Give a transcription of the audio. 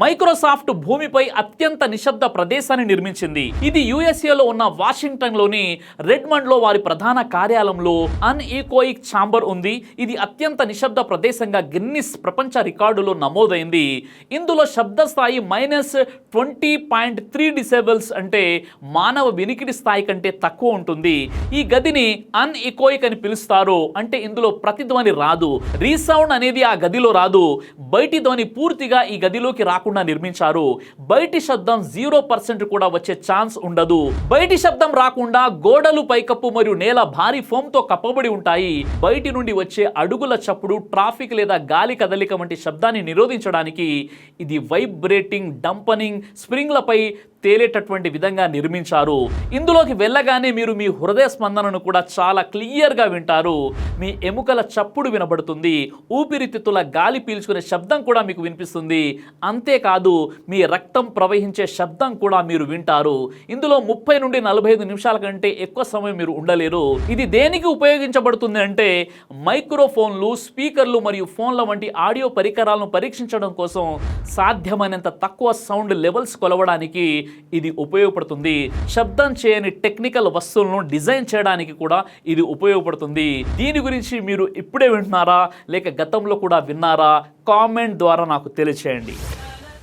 Microsoft భూమిపై అత్యంత నిశ్శబ్ద ప్రదేశాన్ని నిర్మించింది. ఇది యుఎస్ఏలో ఉన్న వాషింగ్టన్ లోని రెడ్మండ్ లో వారి ప్రధాన కార్యాలయంలో అన్ఈకోయిక్ ఛాంబర్ ఉంది. ఇది అత్యంత నిశ్శబ్ద ప్రదేశంగా గిన్నిస్ ప్రపంచ రికార్డులో నమోదైంది. ఇందులో శబ్ద స్థాయి -20.3 డెసిబెల్స్ అంటే మానవ వినికిడి స్థాయి కంటే తక్కువ ఉంటుంది. ఈ గదిని అన్ఈకోయిక్ అని పిలుస్తారు. అంటే ఇందులో ప్రతిధ్వని రాదు, రీసౌండ్ అనేది ఆ గదిలో రాదు. బయటి ధ్వని పూర్తిగా ఈ గదిలోకి రాకుండా నిర్మించారు. బయటి శబ్దం 0% కూడా వచ్చే ఛాన్స్ ఉండదు. బయటి శబ్దం రాకుండా గోడలు, పైకప్పు మరియు నేల భారీ ఫోమ్ తో కప్పబడి ఉంటాయి. బయటి నుండి వచ్చే అడుగుల చప్పుడు, ట్రాఫిక్ లేదా గాలి కదలిక వంటి శబ్దాన్ని నిరోధించడానికి ఇది వైబ్రేటింగ్, డంపనింగ్ స్ప్రింగ్లపై తేలేటటువంటి విధంగా నిర్మించారు. ఇందులోకి వెళ్ళగానే మీరు మీ హృదయ స్పందనను కూడా చాలా క్లియర్గా వింటారు. మీ ఎముకల చప్పుడు వినబడుతుంది. ఊపిరితిత్తుల గాలి పీల్చుకునే శబ్దం కూడా మీకు వినిపిస్తుంది. అంతేకాదు మీ రక్తం ప్రవహించే శబ్దం కూడా మీరు వింటారు. ఇందులో 30 నుండి 45 నిమిషాల కంటే ఎక్కువ సమయం మీరు ఉండలేరు. ఇది దేనికి ఉపయోగించబడుతుంది అంటే మైక్రోఫోన్లు, స్పీకర్లు మరియు ఫోన్ల వంటి ఆడియో పరికరాలను పరీక్షించడం కోసం సాధ్యమైనంత తక్కువ సౌండ్ లెవెల్స్ కొలవడానికి ఇది ఉపయోగపడుతుంది. శబ్దం చేయని టెక్నికల్ వస్తువులను డిజైన్ చేయడానికి కూడా ఇది ఉపయోగపడుతుంది. దీని గురించి మీరు ఇప్పుడే వింటున్నారా లేక గతంలో కూడా విన్నారా? కామెంట్ ద్వారా నాకు తెలియచేయండి.